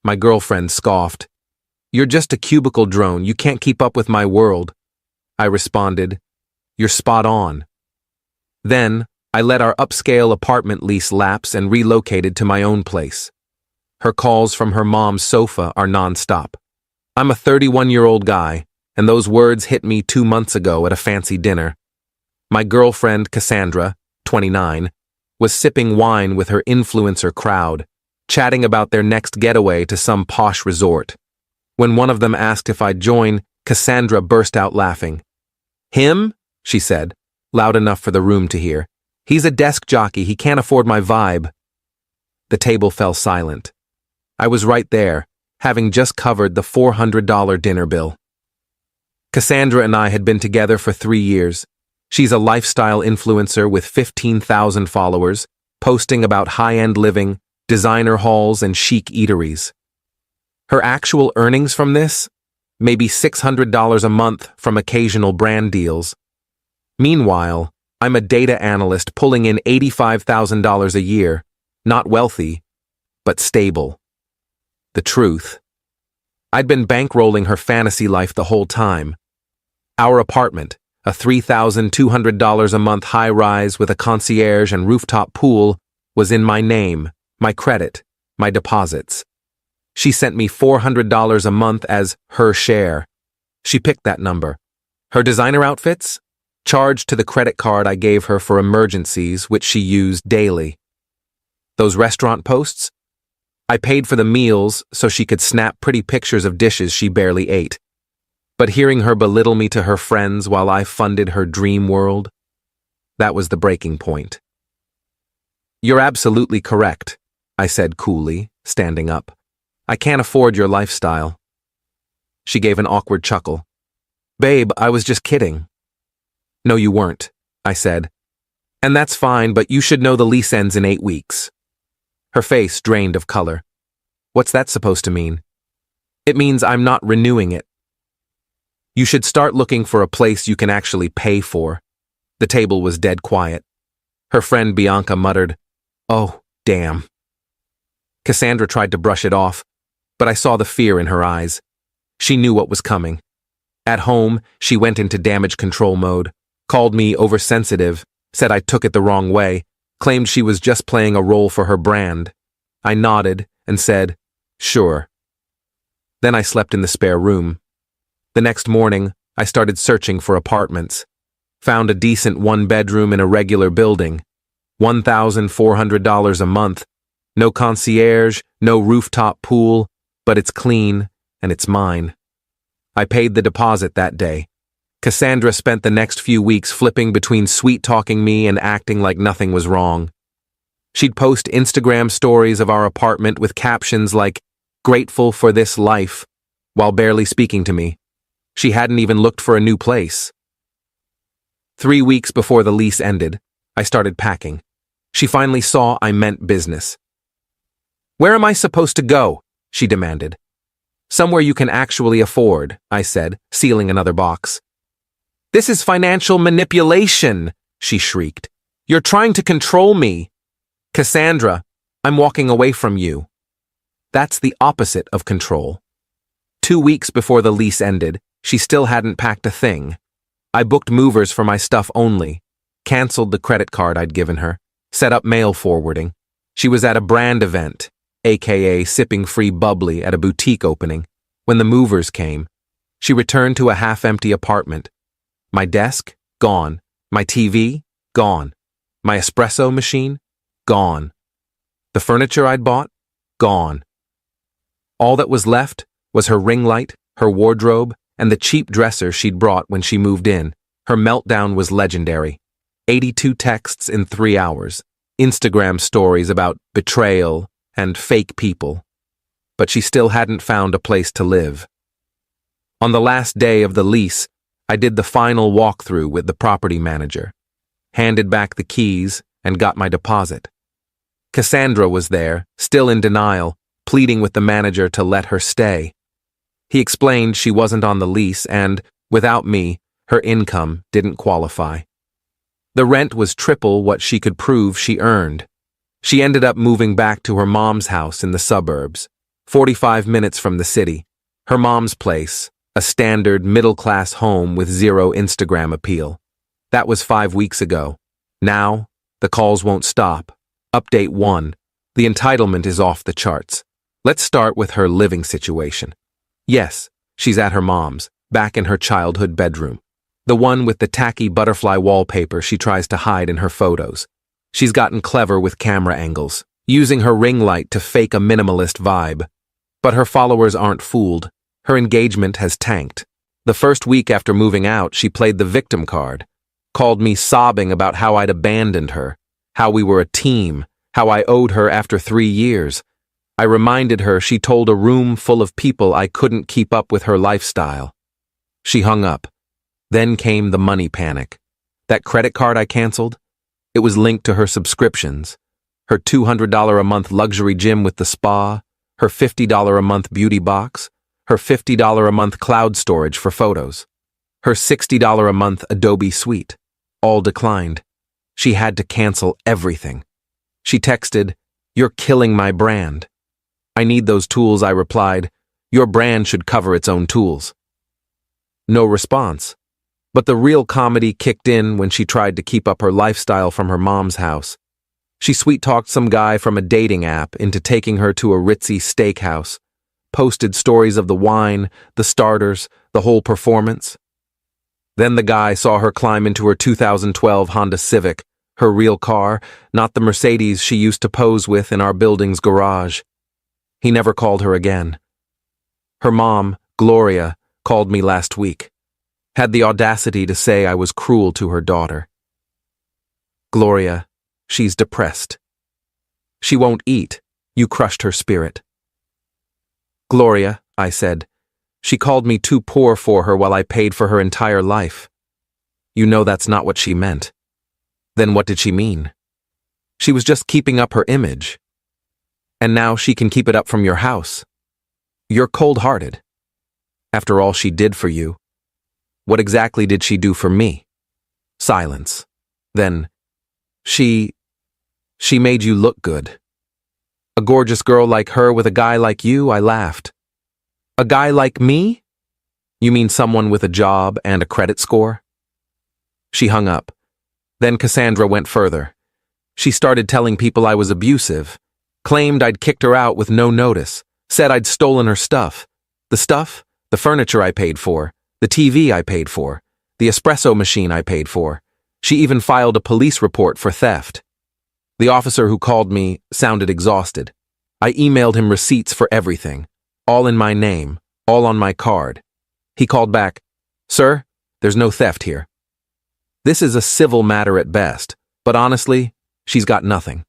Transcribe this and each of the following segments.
My girlfriend scoffed. "You're just a cubicle drone. You can't keep up with my world." I responded, "You're spot on." Then, I let our upscale apartment lease lapse and relocated to my own place. Her calls from her mom's sofa are nonstop. I'm a 31-year-old guy, and those words hit me 2 months ago at a fancy dinner. My girlfriend, Cassandra, 29, was sipping wine with her influencer crowd, chatting about their next getaway to some posh resort. When one of them asked if I'd join, Cassandra burst out laughing. "Him?" she said, loud enough for the room to hear. "He's a desk jockey. He can't afford my vibe." The table fell silent. I was right there, having just covered the $400 dinner bill. Cassandra and I had been together for 3 years. She's a lifestyle influencer with 15,000 followers, posting about high-end living, designer hauls, and chic eateries. Her actual earnings from this? Maybe $600 a month from occasional brand deals. Meanwhile, I'm a data analyst pulling in $85,000 a year, not wealthy, but stable. The truth. I'd been bankrolling her fantasy life the whole time. Our apartment, a $3,200 a month high-rise with a concierge and rooftop pool, was in my name, my credit, my deposits. She sent me $400 a month as her share. She picked that number. Her designer outfits? Charged to the credit card I gave her for emergencies, which she used daily. Those restaurant posts? I paid for the meals so she could snap pretty pictures of dishes she barely ate. But hearing her belittle me to her friends while I funded her dream world, that was the breaking point. "You're absolutely correct," I said coolly, standing up. "I can't afford your lifestyle." She gave an awkward chuckle. "Babe, I was just kidding." "No, you weren't," I said. "And that's fine, but you should know the lease ends in 8 weeks. Her face drained of color. "What's that supposed to mean?" "It means I'm not renewing it." "You should start looking for a place you can actually pay for." The table was dead quiet. Her friend Bianca muttered, "Oh, damn." Cassandra tried to brush it off, but I saw the fear in her eyes. She knew what was coming. At home, she went into damage control mode, called me oversensitive, said I took it the wrong way, claimed she was just playing a role for her brand. I nodded and said, "Sure." Then I slept in the spare room. The next morning, I started searching for apartments. Found a decent one-bedroom in a regular building. $1,400 a month. No concierge, no rooftop pool, but it's clean and it's mine. I paid the deposit that day. Cassandra spent the next few weeks flipping between sweet-talking me and acting like nothing was wrong. She'd post Instagram stories of our apartment with captions like, "Grateful for this life," while barely speaking to me. She hadn't even looked for a new place. 3 weeks before the lease ended, I started packing. She finally saw I meant business. "Where am I supposed to go?" she demanded. "Somewhere you can actually afford," I said, sealing another box. "This is financial manipulation," she shrieked. "You're trying to control me." "Cassandra, I'm walking away from you." That's the opposite of control. 2 weeks before the lease ended, she still hadn't packed a thing. I booked movers for my stuff only, canceled the credit card I'd given her, set up mail forwarding. She was at a brand event, aka sipping free bubbly at a boutique opening, when the movers came. She returned to a half-empty apartment. My desk? Gone. My TV? Gone. My espresso machine? Gone. The furniture I'd bought? Gone. All that was left was her ring light, her wardrobe, and the cheap dresser she'd brought when she moved in. Her meltdown was legendary. 82 texts in 3 hours, Instagram stories about betrayal and fake people. But she still hadn't found a place to live. On the last day of the lease, I did the final walkthrough with the property manager, handed back the keys, and got my deposit. Cassandra was there, still in denial, pleading with the manager to let her stay. He explained she wasn't on the lease and, without me, her income didn't qualify. The rent was triple what she could prove she earned. She ended up moving back to her mom's house in the suburbs, 45 minutes from the city. Her mom's place, a standard middle-class home with zero Instagram appeal. That was 5 weeks ago. Now, the calls won't stop. Update 1. The entitlement is off the charts. Let's start with her living situation. Yes, she's at her mom's, back in her childhood bedroom. The one with the tacky butterfly wallpaper she tries to hide in her photos. She's gotten clever with camera angles, using her ring light to fake a minimalist vibe. But her followers aren't fooled. Her engagement has tanked. The first week after moving out, she played the victim card, called me sobbing about how I'd abandoned her, how we were a team, how I owed her after 3 years. I reminded her she told a room full of people I couldn't keep up with her lifestyle. She hung up. Then came the money panic. That credit card I canceled? It was linked to her subscriptions. Her $200 a month luxury gym with the spa, her $50 a month beauty box, her $50 a month cloud storage for photos, her $60 a month Adobe suite. All declined. She had to cancel everything. She texted, "You're killing my brand." "I need those tools," I replied. "Your brand should cover its own tools." No response. But the real comedy kicked in when she tried to keep up her lifestyle from her mom's house. She sweet-talked some guy from a dating app into taking her to a ritzy steakhouse, posted stories of the wine, the starters, the whole performance. Then the guy saw her climb into her 2012 Honda Civic, her real car, not the Mercedes she used to pose with in our building's garage. He never called her again. Her mom, Gloria, called me last week. Had the audacity to say I was cruel to her daughter. "Gloria, she's depressed. She won't eat. You crushed her spirit." "Gloria," I said, "she called me too poor for her while I paid for her entire life." "You know that's not what she meant." "Then what did she mean?" "She was just keeping up her image. And now she can keep it up from your house. You're cold-hearted. After all she did for you. What exactly did she do for me?" Silence. Then, She made you look good. A gorgeous girl like her with a guy like you," I laughed. "A guy like me? You mean someone with a job and a credit score?" She hung up. Then Cassandra went further. She started telling people I was abusive, claimed I'd kicked her out with no notice, said I'd stolen her stuff. The stuff? The furniture I paid for, the TV I paid for, the espresso machine I paid for. She even filed a police report for theft. The officer who called me sounded exhausted. I emailed him receipts for everything, all in my name, all on my card. He called back, "Sir, there's no theft here." This is a civil matter at best, but honestly, she's got nothing.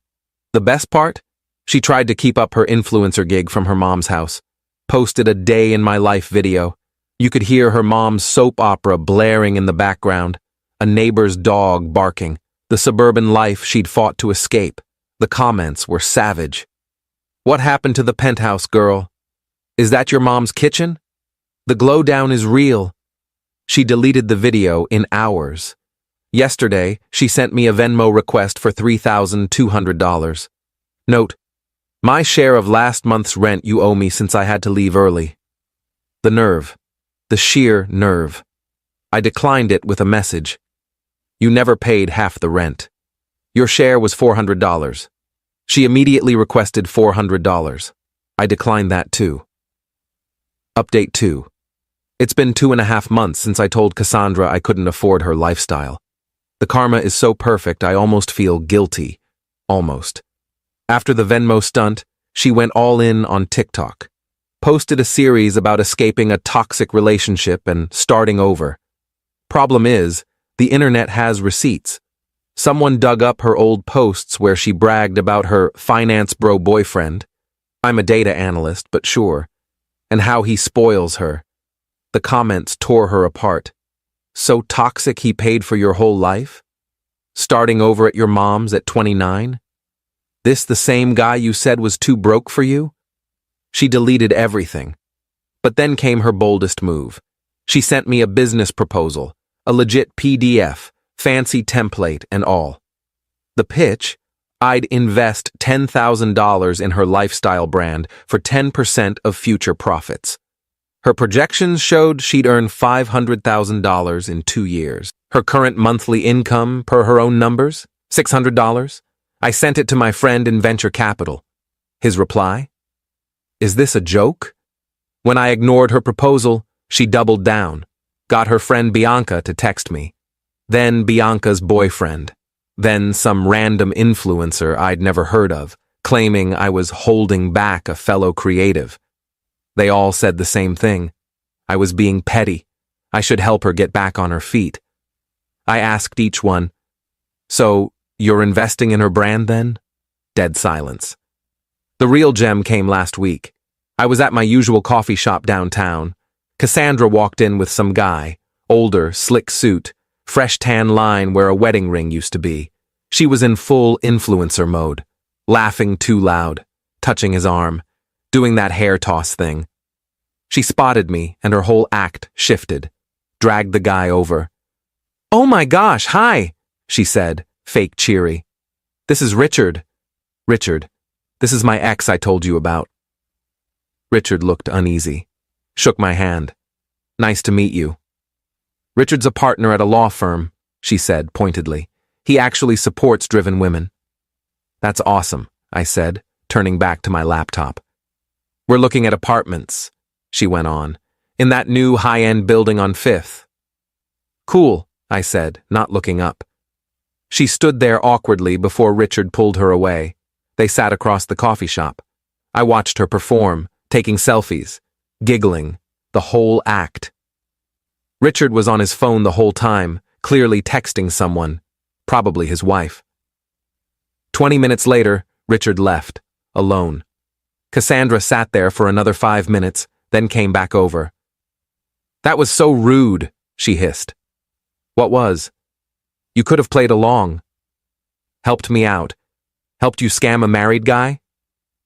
The best part? She tried to keep up her influencer gig from her mom's house, posted a day in my life video. You could hear her mom's soap opera blaring in the background, a neighbor's dog barking, the suburban life she'd fought to escape. The comments were savage. "What happened to the penthouse, girl? Is that your mom's kitchen? The glow down is real." She deleted the video in hours. Yesterday, she sent me a Venmo request for $3,200. Note, "My share of last month's rent you owe me since I had to leave early." The nerve. The sheer nerve. I declined it with a message. "You never paid half the rent. Your share was $400. She immediately requested $400. I declined that too. Update 2. It's been 2.5 months since I told Cassandra I couldn't afford her lifestyle. The karma is so perfect I almost feel guilty. Almost. After the Venmo stunt, she went all in on TikTok. Posted a series about escaping a toxic relationship and starting over. Problem is, the internet has receipts. Someone dug up her old posts where she bragged about her finance bro boyfriend. I'm a data analyst, but sure. And how he spoils her. The comments tore her apart. So toxic he paid for your whole life? Starting over at your mom's at 29? This the same guy you said was too broke for you? She deleted everything. But then came her boldest move. She sent me a business proposal, a legit PDF, fancy template and all. The pitch? I'd invest $10,000 in her lifestyle brand for 10% of future profits. Her projections showed she'd earn $500,000 in 2 years. Her current monthly income, per her own numbers, $600. I sent it to my friend in venture capital. His reply? Is this a joke? When I ignored her proposal, she doubled down, got her friend Bianca to text me. Then Bianca's boyfriend. Then some random influencer I'd never heard of, claiming I was holding back a fellow creative. They all said the same thing. I was being petty. I should help her get back on her feet. I asked each one, "So, you're investing in her brand then?" Dead silence. The real gem came last week. I was at my usual coffee shop downtown. Cassandra walked in with some guy, older, slick suit, fresh tan line where a wedding ring used to be. She was in full influencer mode, laughing too loud, touching his arm, doing that hair toss thing. She spotted me and her whole act shifted, dragged the guy over. "Oh my gosh, hi," she said, fake cheery. "This is Richard. Richard, this is my ex I told you about." Richard looked uneasy, shook my hand. "Nice to meet you." "Richard's a partner at a law firm," she said pointedly. "He actually supports driven women." "That's awesome," I said, turning back to my laptop. "We're looking at apartments," she went on, "in that new high-end building on 5th. "Cool," I said, not looking up. She stood there awkwardly before Richard pulled her away. They sat across the coffee shop. I watched her perform, taking selfies, giggling, the whole act. Richard was on his phone the whole time, clearly texting someone, probably his wife. 20 minutes later, Richard left, alone. Cassandra sat there for another 5 minutes, then came back over. "That was so rude," she hissed. "What was?" "You could have played along. Helped me out. Helped you scam a married guy?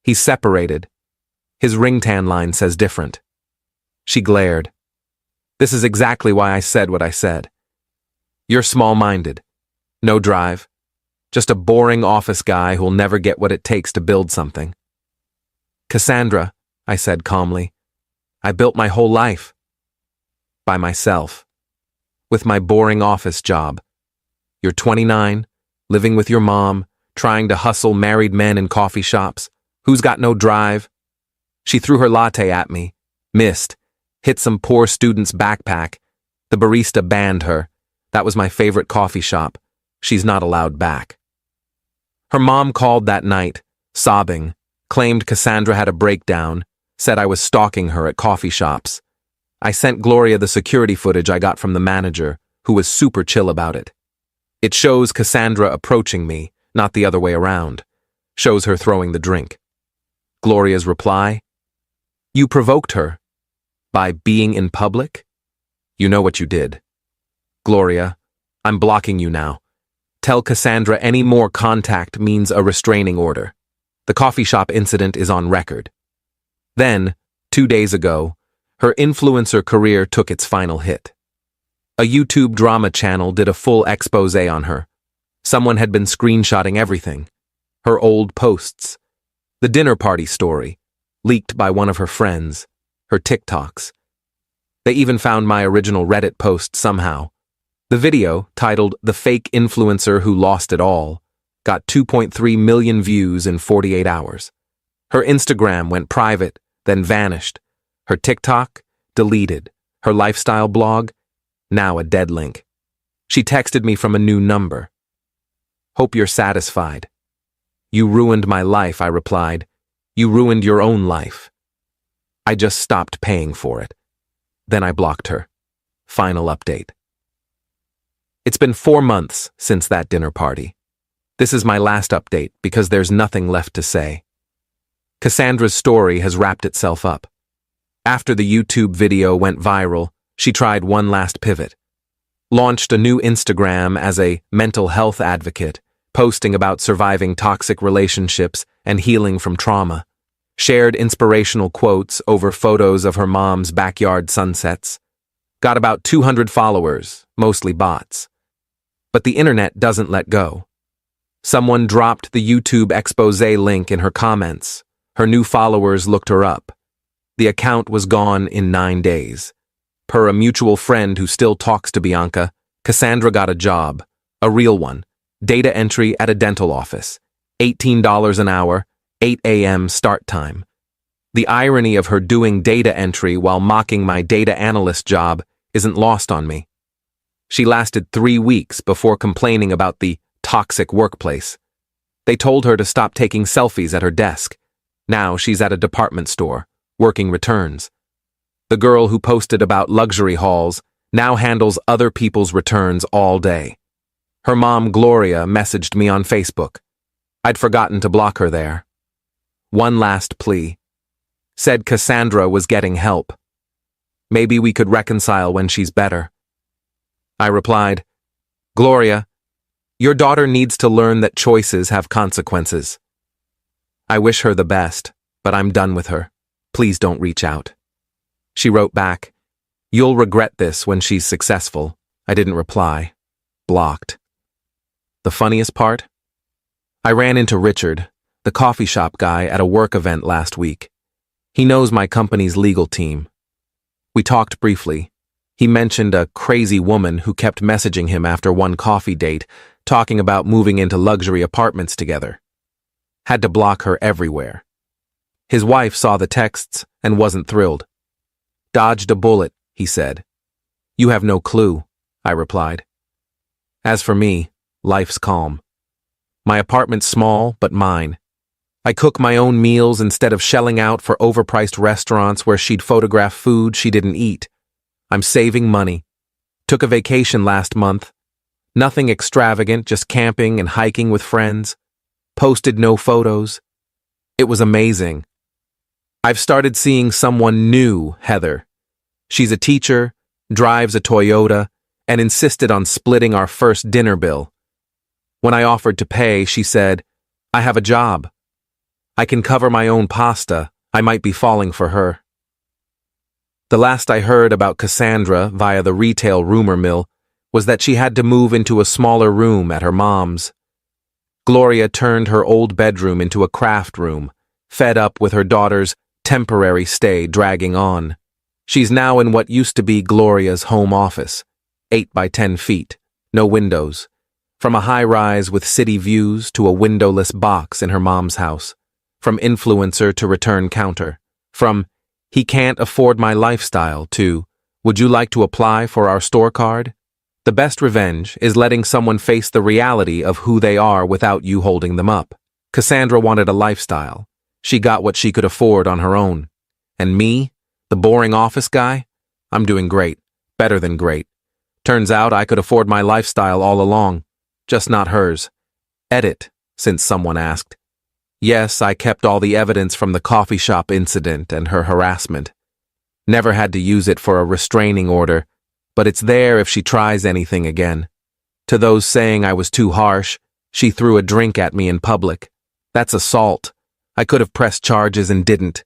He's separated. His ringtan line says different." She glared. "This is exactly why I said what I said. You're small-minded. No drive. Just a boring office guy who'll never get what it takes to build something." "Cassandra," I said calmly, "I built my whole life. By myself. With my boring office job. You're 29, living with your mom, trying to hustle married men in coffee shops. Who's got no drive?" She threw her latte at me, missed, hit some poor student's backpack. The barista banned her. That was my favorite coffee shop. She's not allowed back. Her mom called that night, sobbing, claimed Cassandra had a breakdown, said I was stalking her at coffee shops. I sent Gloria the security footage I got from the manager, who was super chill about it. It shows Cassandra approaching me, not the other way around. Shows her throwing the drink. Gloria's reply? "You provoked her. By being in public? You know what you did. Gloria, I'm blocking you now. Tell Cassandra any more contact means a restraining order. The coffee shop incident is on record." Then, 2 days ago, her influencer career took its final hit. A YouTube drama channel did a full expose on her. Someone had been screenshotting everything. Her old posts. The dinner party story, leaked by one of her friends. Her TikToks. They even found my original Reddit post somehow. The video, titled "The Fake Influencer Who Lost It All," got 2.3 million views in 48 hours. Her Instagram went private, then vanished. Her TikTok, deleted. Her lifestyle blog, now a dead link. She texted me from a new number. "Hope you're satisfied." "You ruined my life," I replied. "You ruined your own life." I just stopped paying for it. Then I blocked her. Final update. It's been 4 months since that dinner party. This is my last update because there's nothing left to say. Cassandra's story has wrapped itself up. After the YouTube video went viral, she tried one last pivot. Launched a new Instagram as a mental health advocate, posting about surviving toxic relationships and healing from trauma. Shared inspirational quotes over photos of her mom's backyard sunsets. Got about 200 followers, mostly bots. But the internet doesn't let go. Someone dropped the YouTube expose link in her comments. Her new followers looked her up. The account was gone in 9 days. Per a mutual friend who still talks to Bianca, Cassandra got a job, a real one, data entry at a dental office, $18 an hour, 8 a.m. start time. The irony of her doing data entry while mocking my data analyst job isn't lost on me. She lasted 3 weeks before complaining about the toxic workplace. They told her to stop taking selfies at her desk. Now she's at a department store, working returns. The girl who posted about luxury hauls now handles other people's returns all day. Her mom, Gloria, messaged me on Facebook. I'd forgotten to block her there. One last plea. Said Cassandra was getting help. Maybe we could reconcile when she's better. I replied, Gloria, your daughter needs to learn that choices have consequences. I wish her the best, but I'm done with her. Please don't reach out. She wrote back, you'll regret this when she's successful. I didn't reply. Blocked. The funniest part? I ran into Richard, the coffee shop guy, at a work event last week. He knows my company's legal team. We talked briefly. He mentioned a crazy woman who kept messaging him after one coffee date, talking about moving into luxury apartments together. Had to block her everywhere. His wife saw the texts and wasn't thrilled. Dodged a bullet, he said. You have no clue, I replied. As for me, life's calm. My apartment's small, but mine. I cook my own meals instead of shelling out for overpriced restaurants where she'd photograph food she didn't eat. I'm saving money. Took a vacation last month. Nothing extravagant, just camping and hiking with friends. Posted no photos. It was amazing. I've started seeing someone new, Heather. She's a teacher, drives a Toyota, and insisted on splitting our first dinner bill. When I offered to pay, she said, I have a job. I can cover my own pasta. I might be falling for her. The last I heard about Cassandra via the retail rumor mill was that she had to move into a smaller room at her mom's. Gloria turned her old bedroom into a craft room, fed up with her daughter's temporary stay dragging on. She's now in what used to be Gloria's home office, 8 by 10 feet, no windows, from a high-rise with city views to a windowless box in her mom's house, from influencer to return counter, from he can't afford my lifestyle to would you like to apply for our store card? The best revenge is letting someone face the reality of who they are without you holding them up. Cassandra wanted a lifestyle. She got what she could afford on her own. And me, the boring office guy, I'm doing great, better than great. Turns out I could afford my lifestyle all along, just not hers. Edit, since someone asked. Yes, I kept all the evidence from the coffee shop incident and her harassment. Never had to use it for a restraining order, but it's there if she tries anything again. To those saying I was too harsh, she threw a drink at me in public. That's assault. I could have pressed charges and didn't.